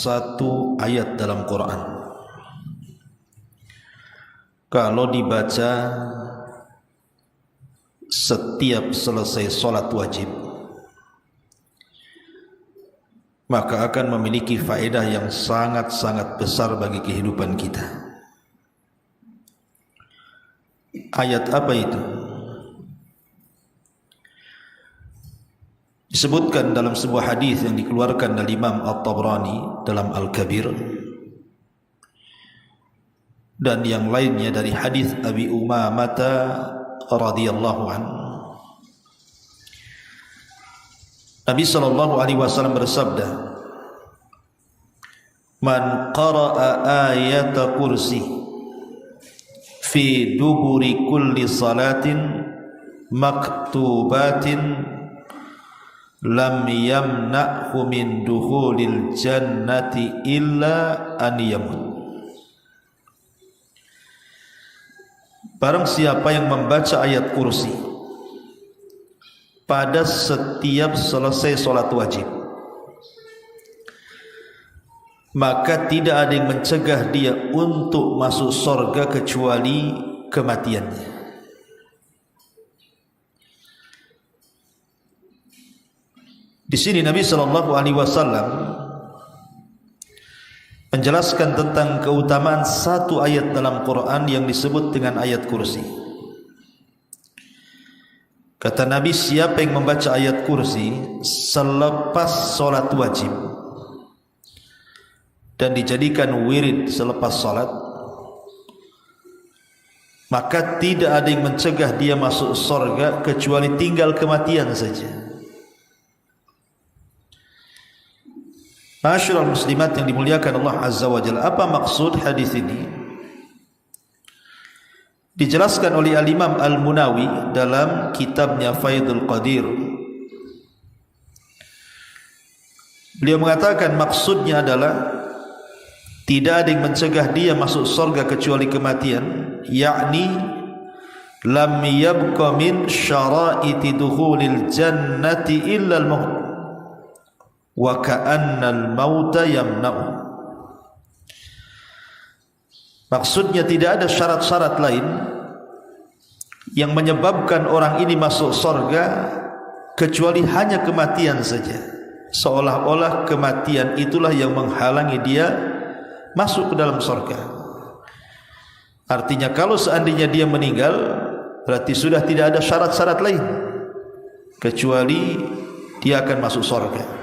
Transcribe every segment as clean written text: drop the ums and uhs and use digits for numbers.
satu ayat dalam Quran kalau dibaca setiap selesai solat wajib, maka akan memiliki faedah yang sangat-sangat besar bagi kehidupan kita. Ayat apa itu? Disebutkan dalam sebuah hadis yang dikeluarkan oleh Imam At-Tabrani dalam Al-Kabir, dan yang lainnya dari hadis Abi Umamah radhiyallahu anhu. Nabi sallallahu alaihi wasallam bersabda, "Man qara'a ayata kursi fi duburi kulli salatin maktubatin lam yamna'hu min dukhulil jannati illa an yamut." Barang siapa yang membaca ayat kursi pada setiap selesai solat wajib, maka tidak ada yang mencegah dia untuk masuk surga kecuali kematiannya. Di sini Nabi sallallahu alaihi wasallam menjelaskan tentang keutamaan satu ayat dalam Quran yang disebut dengan ayat kursi. Kata Nabi, siapa yang membaca ayat kursi selepas solat wajib dan dijadikan wirid selepas solat, maka tidak ada yang mencegah dia masuk surga kecuali tinggal kematian saja. Ma'asyiral muslimat yang dimuliakan Allah Azza wa Jalla, apa maksud hadis ini? Dijelaskan oleh Al-Imam Al-Munawi dalam kitabnya Faidul Qadir. Beliau mengatakan maksudnya adalah tidak ada yang mencegah dia masuk surga kecuali kematian, yakni lam yabqa min syara'iti dukhulil jannati illa al-maut wa ka'annal mauta yamna'u. Maksudnya tidak ada syarat-syarat lain yang menyebabkan orang ini masuk surga kecuali hanya kematian saja. Seolah-olah kematian itulah yang menghalangi dia masuk ke dalam surga. Artinya kalau seandainya dia meninggal, berarti sudah tidak ada syarat-syarat lain kecuali dia akan masuk surga.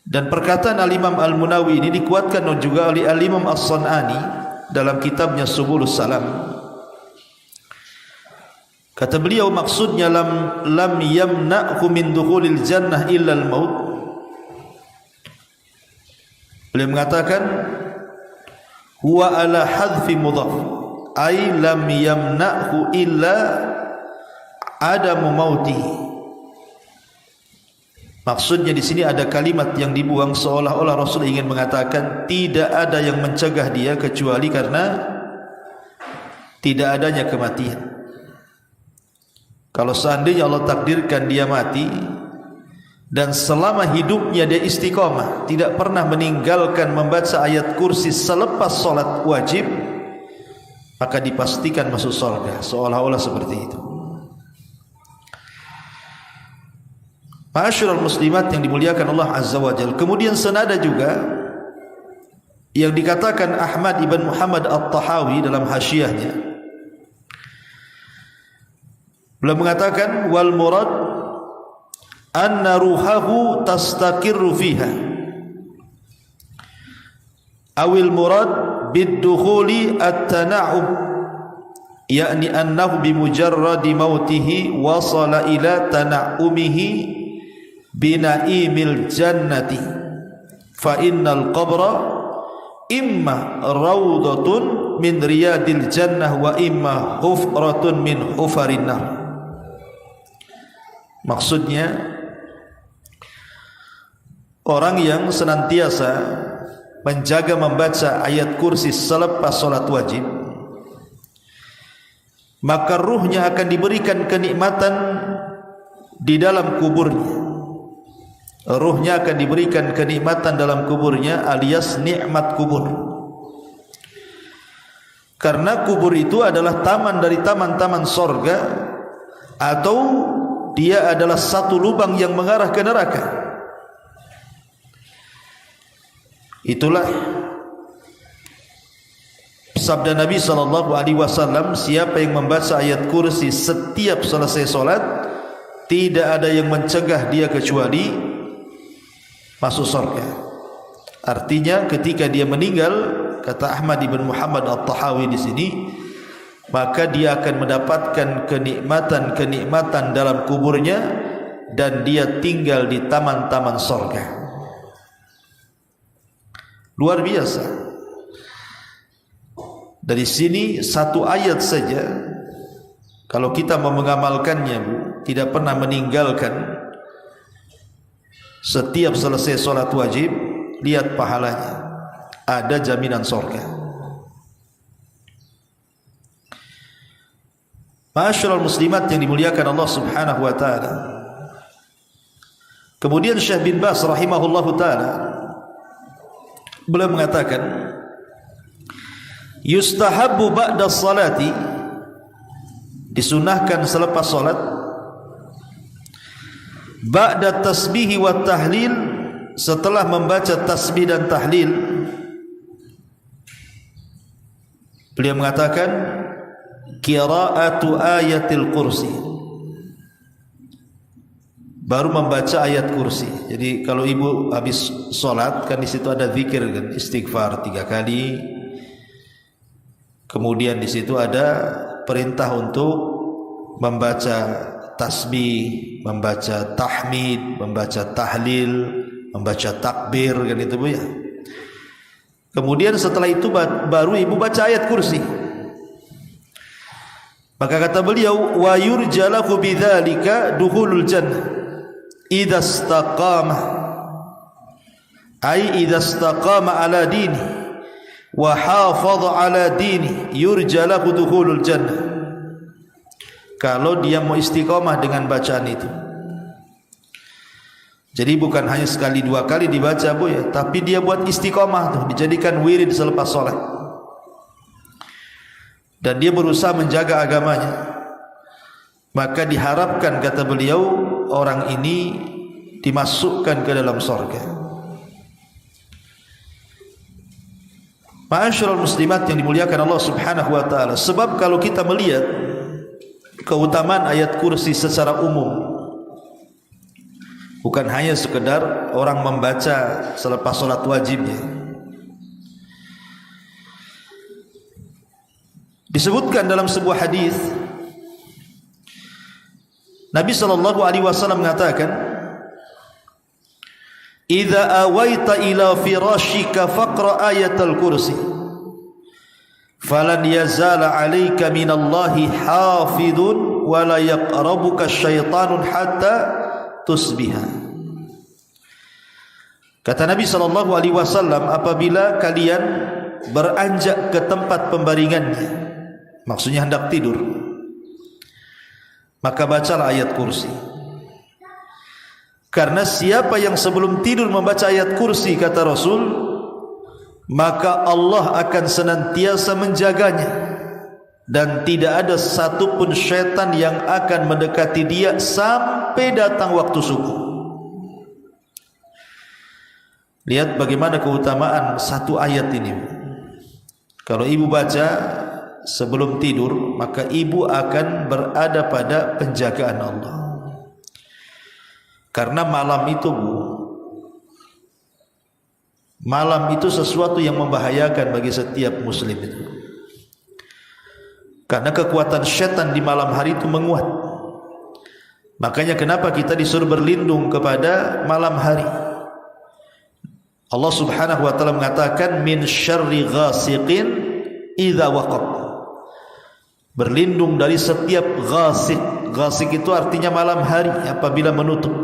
Dan perkataan Al-Imam Al-Munawi ini dikuatkan juga oleh Al-Imam As-San'ani dalam kitabnya Subulus Salam. Kata beliau maksudnya lam yamna'hu min dukhulil jannah illa al-maut. Beliau mengatakan huwa ala hadfi mudhaf, ay lam yamna'hu illa adamu mautihi. Maksudnya di sini ada kalimat yang dibuang seolah-olah Rasul ingin mengatakan tidak ada yang mencegah dia kecuali karena tidak adanya kematian. Kalau seandainya Allah takdirkan dia mati dan selama hidupnya dia istiqamah, tidak pernah meninggalkan membaca ayat kursi selepas solat wajib, maka dipastikan masuk surga, seolah-olah seperti itu. Ma'asyiral muslimat yang dimuliakan Allah Azza wa Jalla. Kemudian senada juga yang dikatakan Ahmad ibn Muhammad At-Tahawi dalam hasyiahnya. Beliau mengatakan wal murad anna ruhahu tastaqirru fiha. Awil murad bid-dukhuli at-tana'um, yakni annahu bimujarradi mautihi wasala ila tana'umihi bina'imil jannati fa innal qabra imma rawdatun min riyadil jannah wa imma hufratun min hufarin nar. Maksudnya orang yang senantiasa menjaga membaca ayat kursi selepas solat wajib, maka ruhnya akan diberikan kenikmatan di dalam kuburnya, ruhnya akan diberikan kenikmatan dalam kuburnya alias nikmat kubur. Karena kubur itu adalah taman dari taman-taman sorga, atau dia adalah satu lubang yang mengarah ke neraka. Itulah sabda Nabi SAW, siapa yang membaca ayat kursi setiap selesai solat, tidak ada yang mencegah dia kecuali masuk surga. Artinya ketika dia meninggal, kata Ahmad ibn Muhammad At-Tahawi di sini, maka dia akan mendapatkan kenikmatan dalam kuburnya dan dia tinggal di taman-taman surga. Luar biasa. Dari sini satu ayat saja, kalau kita mau mengamalkannya, Bu, tidak pernah meninggalkan setiap selesai solat wajib, lihat pahalanya, ada jaminan surga. Ma'asyiral muslimat yang dimuliakan Allah Subhanahu wa taala. Kemudian Syekh bin Baz rahimahullahu taala beliau mengatakan, yustahabbu ba'da salati, disunahkan selepas salat, ba'da tasbih wa tahlil, setelah membaca tasbih dan tahlil, beliau mengatakan qira'atu ayatil kursi, baru membaca ayat kursi. Jadi kalau ibu habis salat kan di situ ada zikir kan, istighfar 3 kali. Kemudian di situ ada perintah untuk membaca tasbih, membaca tahmid, membaca tahlil, membaca takbir, kan itu Bu ya. Kemudian setelah itu baru ibu baca ayat kursi. Maka kata beliau, wa yurjalahu bidzalika dukhulul jannah idza istaqama, ai idza istaqama ala dini wa hafadha ala dini yurjalahu dukhulul jannah. Kalau dia mau istiqamah dengan bacaan itu, jadi bukan hanya sekali 2 kali dibaca Bu ya, tapi dia buat istiqamah tuh, dijadikan wirid selepas salat, dan dia berusaha menjaga agamanya, maka diharapkan, kata beliau, orang ini dimasukkan ke dalam surga. Ma'asyiral muslimat yang dimuliakan Allah Subhanahu wa taala. Sebab kalau kita melihat keutamaan ayat kursi secara umum, bukan hanya sekedar orang membaca selepas salat wajibnya. Disebutkan dalam sebuah hadis, Nabi sallallahu alaihi wasallam mengatakan, idza awaita ila firashika faqra ayatal kursi falan yazala 'alaika minallahi hafidun wa la yaqrabuka syaitanun hatta tusbiha. Kata Nabi sallallahu alaihi wasallam, apabila kalian beranjak ke tempat pembaringannya, maksudnya hendak tidur, maka bacalah ayat kursi. Karena siapa yang sebelum tidur membaca ayat kursi, kata Rasul, maka Allah akan senantiasa menjaganya, dan tidak ada satupun syaitan yang akan mendekati dia sampai datang waktu subuh. Lihat bagaimana keutamaan satu ayat ini. Kalau ibu baca sebelum tidur, maka ibu akan berada pada penjagaan Allah. Karena malam itu, Bu, malam itu sesuatu yang membahayakan bagi setiap muslim itu. Karena kekuatan syaitan di malam hari itu menguat. Makanya kenapa kita disuruh berlindung kepada malam hari. Allah Subhanahu wa taala mengatakan min syarri ghasiqin idza waqab. Berlindung dari setiap ghasiq. Ghasiq itu artinya malam hari apabila menutup.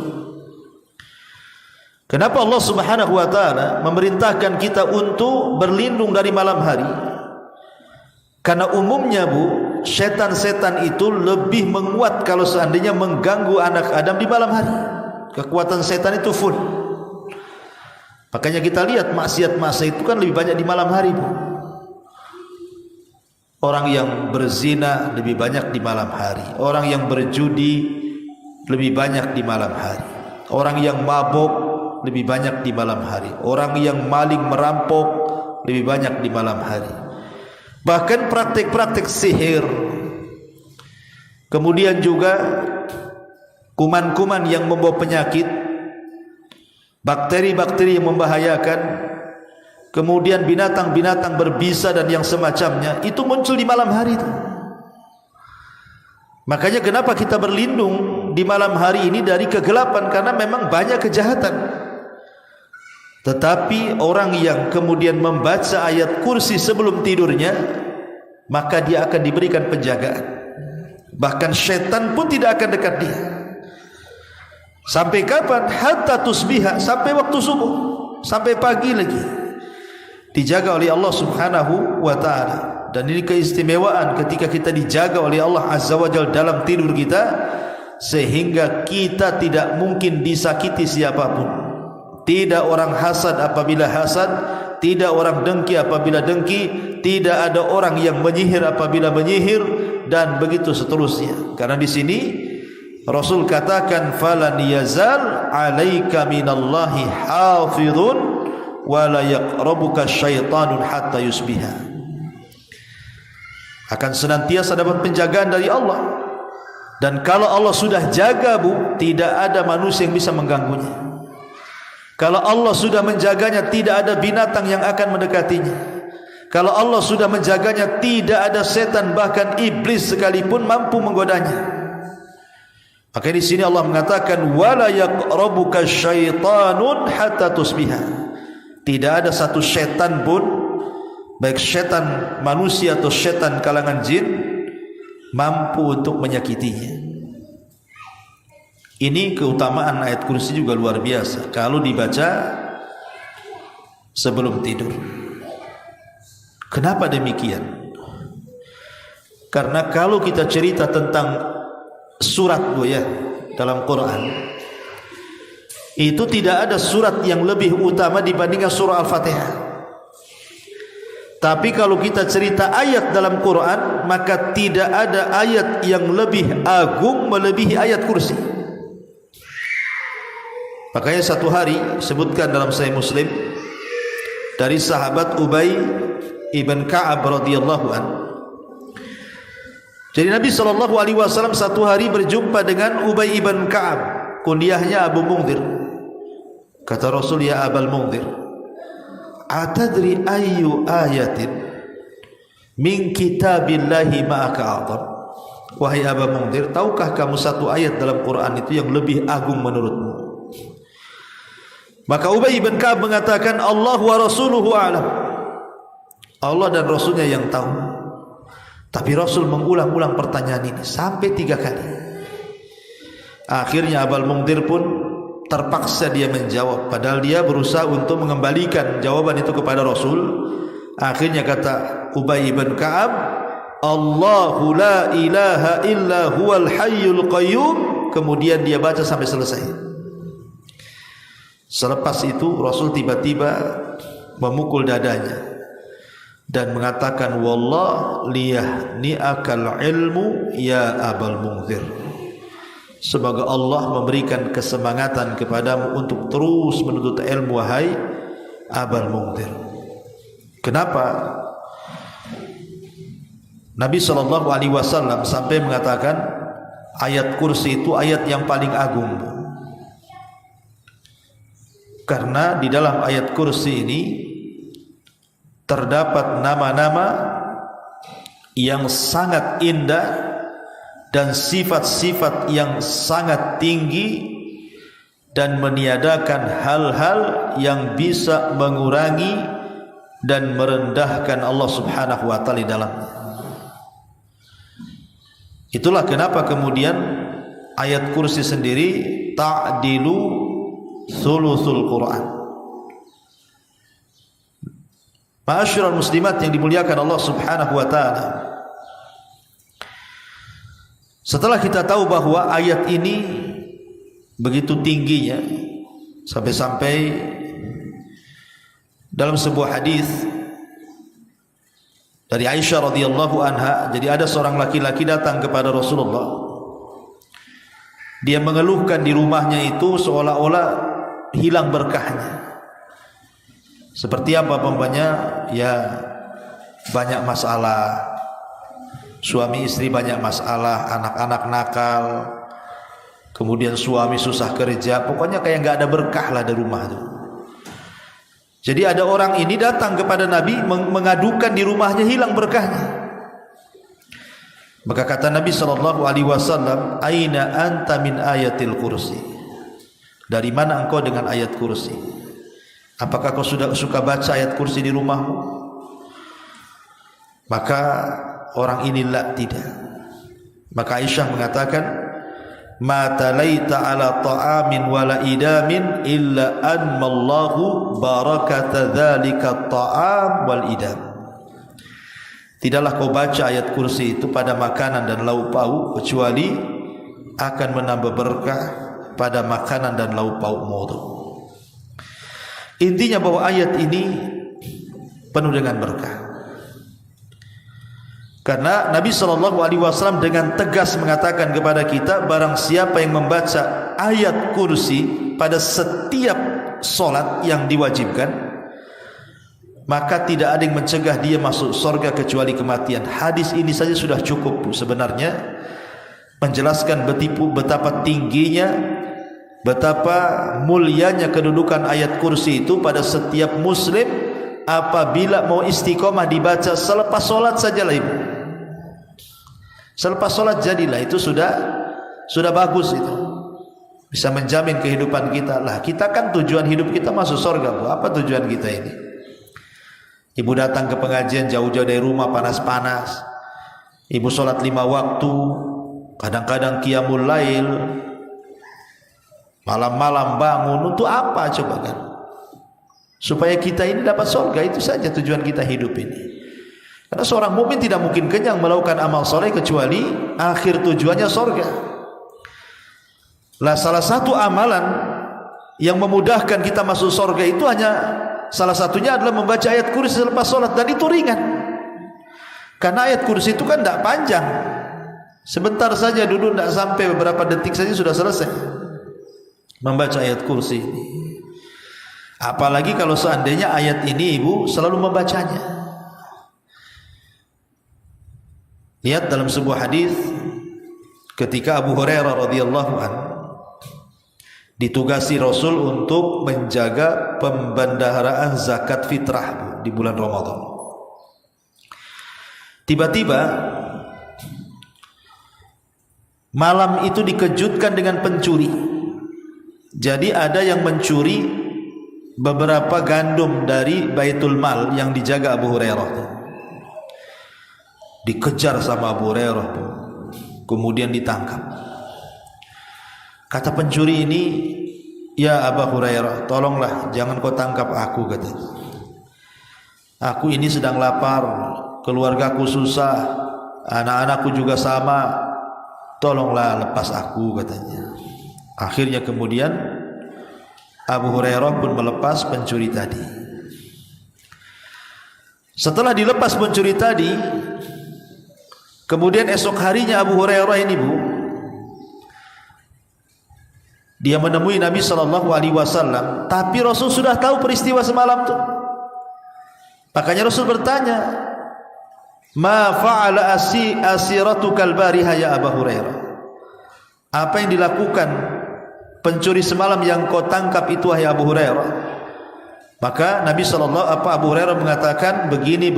Kenapa Allah Subhanahu wa taala memerintahkan kita untuk berlindung dari malam hari? Karena umumnya, Bu, setan-setan itu lebih menguat kalau seandainya mengganggu anak Adam di malam hari. Kekuatan setan itu full. Makanya kita lihat maksiat-maksiat itu kan lebih banyak di malam hari, Bu. Orang yang berzina lebih banyak di malam hari. Orang yang berjudi lebih banyak di malam hari. Orang yang mabuk lebih banyak di malam hari. Orang yang maling merampok lebih banyak di malam hari. Bahkan praktik-praktik sihir. Kemudian juga kuman-kuman yang membawa penyakit, bakteri-bakteri yang membahayakan, kemudian binatang-binatang berbisa dan yang semacamnya, itu muncul di malam hari itu. Makanya kenapa kita berlindung di malam hari ini dari kegelapan, karena memang banyak kejahatan. Tetapi orang yang kemudian membaca ayat kursi sebelum tidurnya, maka dia akan diberikan penjagaan. Bahkan syaitan pun tidak akan dekat dia. Sampai kapan? Hatta tusbiha, sampai waktu subuh, sampai pagi lagi. Dijaga oleh Allah Subhanahu wa ta'ala. Dan ini keistimewaan ketika kita dijaga oleh Allah Azza wa Jalla dalam tidur kita, sehingga kita tidak mungkin disakiti siapapun. Tidak orang hasad apabila hasad, tidak orang dengki apabila dengki, tidak ada orang yang menyihir apabila menyihir, dan begitu seterusnya. Karena di sini Rasul katakan, falan yazal alaika minallahi hafizun wa la yaqrabuka syaitanun hatta yusbiha. Akan senantiasa dapat penjagaan dari Allah. Dan kalau Allah sudah jaga, Bu, tidak ada manusia yang bisa mengganggunya. Kalau Allah sudah menjaganya, tidak ada binatang yang akan mendekatinya. Kalau Allah sudah menjaganya, tidak ada setan, bahkan iblis sekalipun mampu menggodanya. Maka di sini Allah mengatakan, wala yaqrabuka syaitanun hatta tusbiha. Tidak ada satu setan pun, baik setan manusia atau setan kalangan jin, mampu untuk menyakitinya. Ini keutamaan ayat kursi juga luar biasa kalau dibaca sebelum tidur. Kenapa demikian? Karena kalau kita cerita tentang surat, Bu, ya, dalam Quran, itu tidak ada surat yang lebih utama dibandingkan surah Al-Fatihah. Tapi kalau kita cerita ayat dalam Quran, maka tidak ada ayat yang lebih agung melebihi ayat kursi. Makanya satu hari sebutkan dalam Sahih Muslim dari sahabat Ubay ibn Ka'ab radhiyallahu anhu. Jadi Nabi SAW satu hari berjumpa dengan Ubay ibn Ka'ab, kunyahnya Abu Mungdir. Kata Rasul, ya Abal Mungdir, atadri ayyu ayatin min kitabillahi ma'aka a'zam. Wahai Abu Mungdir, tahukah kamu satu ayat dalam Quran itu yang lebih agung menurutmu? Maka Ubay ibn Ka'ab mengatakan, Allah wa rasuluhu a'lam. Allah dan Rasulnya yang tahu. Tapi Rasul mengulang-ulang pertanyaan ini sampai 3 kali. Akhirnya Abal Mungdir pun terpaksa dia menjawab, padahal dia berusaha untuk mengembalikan jawaban itu kepada Rasul. Akhirnya kata Ubay ibn Ka'ab, Allahu la ilaha illa huwal hayyul qayyum. Kemudian dia baca sampai selesai. Selepas itu Rasul tiba-tiba memukul dadanya dan mengatakan, wallah liyahni'akal ilmu ya Abal Mungdir. Semoga Allah memberikan kesemangatan kepadamu untuk terus menuntut ilmu, wahai Abal Mungdir. Kenapa? Nabi SAW sampai mengatakan ayat kursi itu ayat yang paling agung. Karena di dalam ayat kursi ini terdapat nama-nama yang sangat indah dan sifat-sifat yang sangat tinggi, dan meniadakan hal-hal yang bisa mengurangi dan merendahkan Allah Subhanahu wa ta'ala di dalamnya. Itulah kenapa kemudian ayat kursi sendiri ta'dilu thuluthul Quran. Ma'asyiral muslimat yang dimuliakan Allah Subhanahu wa ta'ala, setelah kita tahu bahwa ayat ini begitu tingginya sampai-sampai dalam sebuah hadis dari Aisyah radhiyallahu anha, jadi ada seorang laki-laki datang kepada Rasulullah. Dia mengeluhkan di rumahnya itu seolah-olah hilang berkahnya. Seperti apa umpamanya? Ya, banyak masalah, suami istri banyak masalah, anak-anak nakal, kemudian suami susah kerja, pokoknya kayak nggak ada berkah lah di rumah itu. Jadi ada orang ini datang kepada Nabi mengadukan di rumahnya hilang berkahnya. Maka kata Nabi SAW, Aina anta min ayatil kursi? Dari mana engkau dengan ayat kursi? Apakah kau sudah suka baca ayat kursi di rumahmu? Maka orang inilah tidak. Maka Aisyah mengatakan, ma talaita ala ta'amin wala idamin illa anmallahu barakata dzalika ta'am wal idam. Tidaklah kau baca ayat kursi itu pada makanan dan lauk pauk kecuali akan menambah berkah pada makanan dan lauk paukmu itu. Intinya bahwa ayat ini penuh dengan berkah. Karena Nabi SAW dengan tegas mengatakan kepada kita, barang siapa yang membaca ayat kursi pada setiap solat yang diwajibkan, maka tidak ada yang mencegah dia masuk surga kecuali kematian. Hadis ini saja sudah cukup sebenarnya menjelaskan betapa tingginya, betapa mulianya kedudukan ayat kursi itu pada setiap muslim apabila mau istiqomah dibaca selepas solat sajalah ibu. Selepas solat jadilah, itu sudah bagus itu. Bisa menjamin kehidupan kita. Lah kita kan tujuan hidup kita masuk surga, Bu. Apa tujuan kita ini? Ibu datang ke pengajian jauh-jauh dari rumah, panas-panas. Ibu solat 5 waktu, kadang-kadang qiyamul lail, malam-malam bangun. Untuk apa coba kan? Supaya kita ini dapat surga, itu saja tujuan kita hidup ini. Karena seorang mukmin tidak mungkin kenyang melakukan amal soleh kecuali akhir tujuannya surga. Lah salah satu amalan yang memudahkan kita masuk surga itu hanya salah satunya adalah membaca ayat kursi selepas solat, dan itu ringan. Karena ayat kursi itu kan tidak panjang, sebentar saja duduk, tidak sampai beberapa detik saja sudah selesai membaca ayat kursi ini. Apalagi kalau seandainya ayat ini ibu selalu membacanya. Lihat dalam sebuah hadis ketika Abu Hurairah radhiyallahu anhu ditugasi Rasul untuk menjaga pembendaharaan zakat fitrah di bulan Ramadan. Tiba-tiba malam itu dikejutkan dengan pencuri. Jadi ada yang mencuri beberapa gandum dari Baitul Mal yang dijaga Abu Hurairah. Dikejar sama Abu Hurairah, kemudian ditangkap. Kata pencuri ini, ya Abu Hurairah, tolonglah jangan kau tangkap aku, katanya. Aku ini sedang lapar, keluargaku susah, anak-anakku juga sama, tolonglah lepas aku, katanya. Akhirnya kemudian Abu Hurairah pun melepas pencuri tadi. Setelah dilepas pencuri tadi, kemudian esok harinya Abu Hurairah ini, Bu, dia menemui Nabi SAW, tapi Rasul sudah tahu peristiwa semalam itu. Makanya Rasul bertanya, ma fa'ala asiratukal bariha ya Abu Hurairah? Apa yang dilakukan pencuri semalam yang kau tangkap itu, wahai Abu Hurairah? Maka Nabi Abu Hurairah mengatakan begini,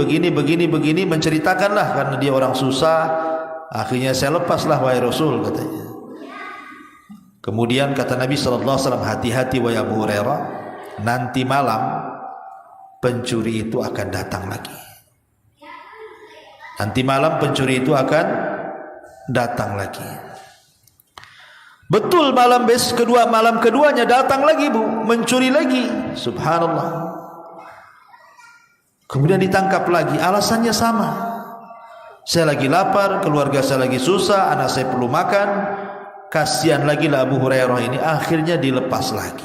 menceritakanlah karena dia orang susah. Akhirnya saya lepaslah wahai Rasul, katanya. Kemudian kata Nabi SAW, hati-hati wahai Abu Hurairah, nanti malam pencuri itu akan datang lagi. Nanti malam pencuri itu akan datang lagi. Betul, malam keduanya datang lagi, Bu, mencuri lagi. Subhanallah. Kemudian ditangkap lagi, alasannya sama. Saya lagi lapar, keluarga saya lagi susah, anak saya perlu makan. kasihan lagi lah Abu Hurairah ini, akhirnya dilepas lagi.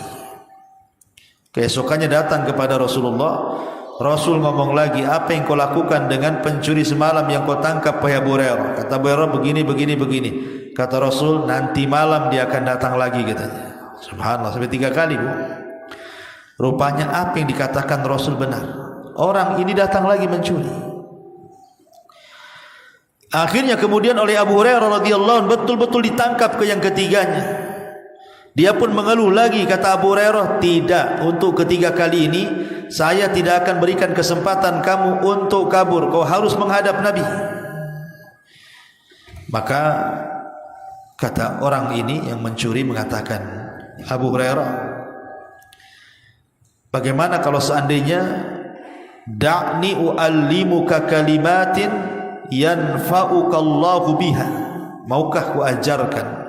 Keesokannya datang kepada Rasulullah. Rasul ngomong lagi, apa yang kau lakukan dengan pencuri semalam yang kau tangkap, wahai Abu Hurairah? Kata Abu Hurairah, begini. Kata Rasul, nanti malam dia akan datang lagi, katanya. Subhanallah, sampai 3 kali, Bu. Rupanya apa yang dikatakan Rasul benar. Orang ini datang lagi mencuri. Akhirnya kemudian oleh Abu Hurairah radhiyallahu anhu betul-betul ditangkap ke yang ketiganya. Dia pun mengeluh lagi, kata Abu Hurairah, tidak, untuk ketiga kali ini saya tidak akan berikan kesempatan kamu untuk kabur, kau harus menghadap Nabi. Maka kata orang ini yang mencuri mengatakan, Abu Hurairah, bagaimana kalau seandainya da'ni u'allimuka kalimatin yanfa'ukallahu biha, maukah ku ajarkan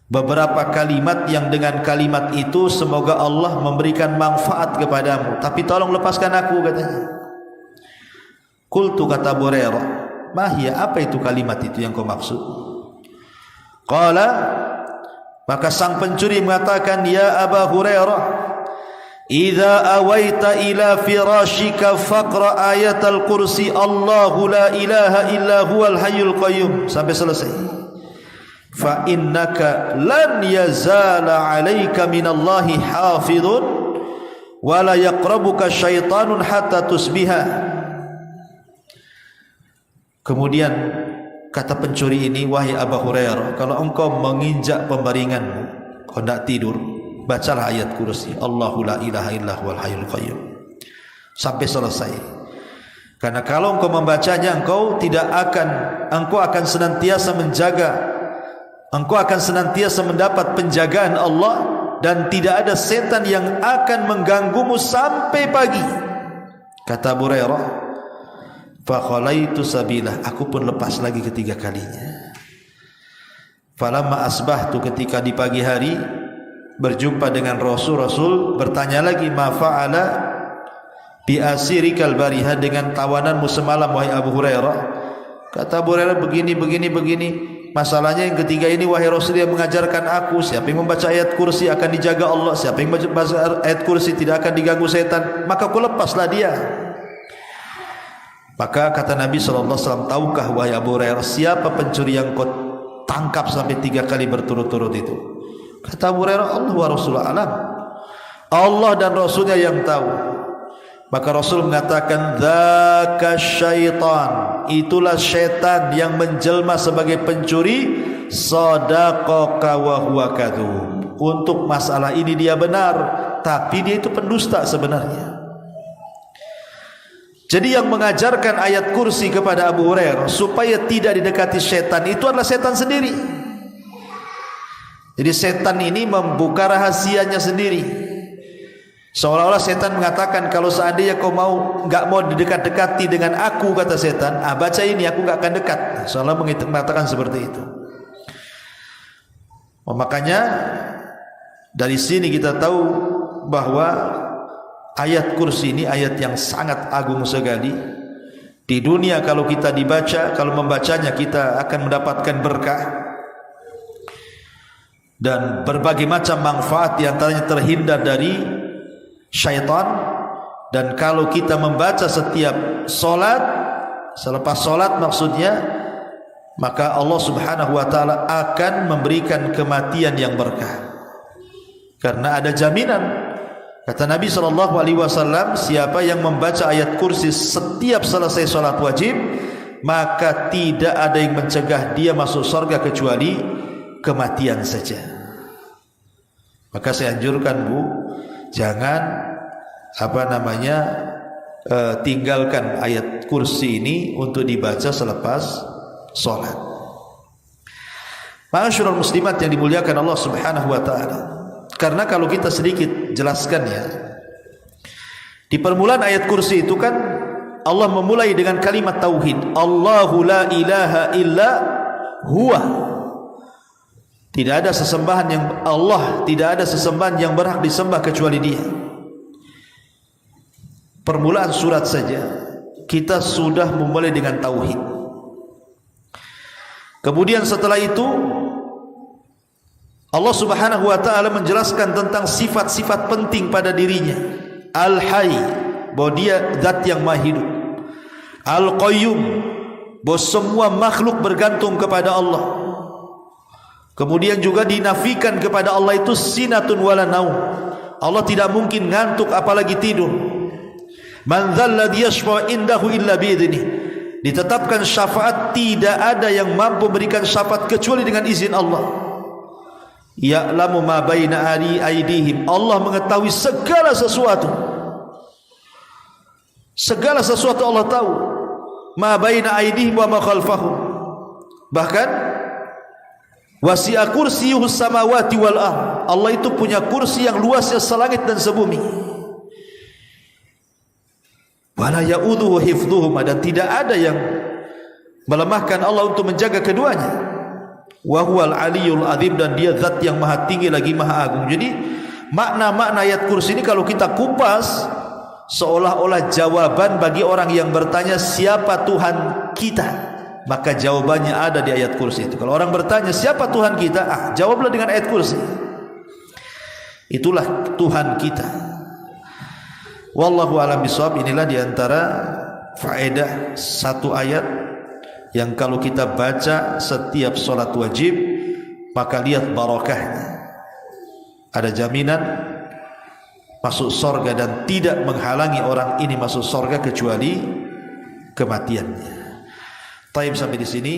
beberapa kalimat yang dengan kalimat itu semoga Allah memberikan manfaat kepadamu, tapi tolong lepaskan aku, katanya. Qultu, kata Abu Hurairah, mahia, apa itu kalimat itu yang kau maksud? Qala, maka sang pencuri mengatakan, ya Abu Hurairah, idza awaita ila firashika faqra ayatal kursi Allahu la ilaha illa huwal hayyul qayyum, sampai selesai. Fa innaka lan yazala 'alaika minallahi hafizun wa la yaqrabuka syaitanun hatta tusbiha. Kemudian kata pencuri ini, wahai Abu Hurairah, kalau engkau menginjak pembaringanmu, kau tidak tidur, bacalah ayat kursi Allahu la ilaha illa huwal hayyul qayyum sampai selesai. Karena kalau engkau membacanya, engkau akan senantiasa menjaga, engkau akan senantiasa mendapat penjagaan Allah, dan tidak ada setan yang akan mengganggumu sampai pagi. Kata Abu Hurairah, fa khalaitu sabilah, aku pun lepas lagi ketiga kalinya. Falamma asbahtu, ketika di pagi hari berjumpa dengan Rasul bertanya lagi, ma fa'ala bi asirikal bariha, dengan tawananmu semalam wahai Abu Hurairah. Kata Abu Hurairah, begini. Masalahnya yang ketiga ini, wahai Rasul, yang mengajarkan aku, siapa yang membaca ayat kursi akan dijaga Allah, siapa yang membaca ayat kursi tidak akan diganggu setan, maka aku lepaslah dia. Maka kata Nabi SAW, tahukah wahai Abu Hurairah, siapa pencuri yang kau tangkap sampai 3 kali berturut-turut itu? Kata Abu Hurairah, Allah wa Rasulullah alam, Allah dan Rasulnya yang tahu. Maka Rasul mengatakan, dzaka syaitan, itulah syaitan yang menjelma sebagai pencuri, sadaqaka wa huwa kadzub. Untuk masalah ini dia benar, tapi dia itu pendusta sebenarnya. Jadi yang mengajarkan ayat kursi kepada Abu Hurairah supaya tidak didekati setan itu adalah setan sendiri. Jadi setan ini membuka rahasianya sendiri. Seolah-olah setan mengatakan, kalau seandainya kau enggak mau didekat-dekati dengan aku, kata setan, baca ini, aku enggak akan dekat. Seolah mengatakan seperti itu. Makanya dari sini kita tahu bahwa ayat kursi ini ayat yang sangat agung sekali. Di dunia kalau kita dibaca, kalau membacanya kita akan mendapatkan berkah dan berbagai macam manfaat, di antaranya terhindar dari syaitan. Dan kalau kita membaca setiap solat, selepas solat maksudnya, maka Allah Subhanahu wa ta'ala akan memberikan kematian yang berkah, karena ada jaminan. Kata Nabi SAW, siapa yang membaca ayat kursi setiap selesai solat wajib, maka tidak ada yang mencegah dia masuk surga kecuali kematian saja. Maka saya anjurkan, Bu, jangan tinggalkan ayat kursi ini untuk dibaca selepas solat. Ma'asyiral muslimat yang dimuliakan Allah Subhanahu wa ta'ala, karena kalau kita sedikit jelaskan ya, di permulaan ayat kursi itu kan Allah memulai dengan kalimat tauhid, Allahu la ilaha illa huwa. Tidak ada sesembahan yang Allah, tidak ada sesembahan yang berhak disembah kecuali Dia. Permulaan surat saja kita sudah memulai dengan tauhid. Kemudian setelah itu Allah Subhanahu wa taala menjelaskan tentang sifat-sifat penting pada dirinya. Al-Hayy, bahwa dia zat yang maha hidup. Al-Qayyum, bahwa semua makhluk bergantung kepada Allah. Kemudian juga dinafikan kepada Allah itu sinatun wala naum. Allah tidak mungkin ngantuk apalagi tidur. Man dzalladzi yashfa'u indahu illa bi'idzni. Ditetapkan syafaat, tidak ada yang mampu memberikan syafaat kecuali dengan izin Allah. Ya'lamu ma baina aydihim. Allah mengetahui segala sesuatu. Segala sesuatu Allah tahu. Ma baina aydihim wa ma khalfahum. Bahkan wasi'a kursiyyuhus samawati wal ardh. Allah itu punya kursi yang luasnya selangit dan sebumi. Wala ya'udhuhu hifdhuhuma, dan tidak ada yang melemahkan Allah untuk menjaga keduanya. Wa huwal aliyul azim, dan dia zat yang maha tinggi lagi maha agung. Jadi makna-makna ayat kursi ini kalau kita kupas seolah-olah jawaban bagi orang yang bertanya siapa Tuhan kita, maka jawabannya ada di ayat kursi itu. Kalau orang bertanya siapa Tuhan kita, jawablah dengan ayat kursi. Itulah Tuhan kita. Wallahu a'lam bishawab. Inilah diantara faedah satu ayat yang kalau kita baca setiap sholat wajib, maka lihat barakahnya. Ada jaminan masuk surga dan tidak menghalangi orang ini masuk surga kecuali kematiannya. Taib, sampai di sini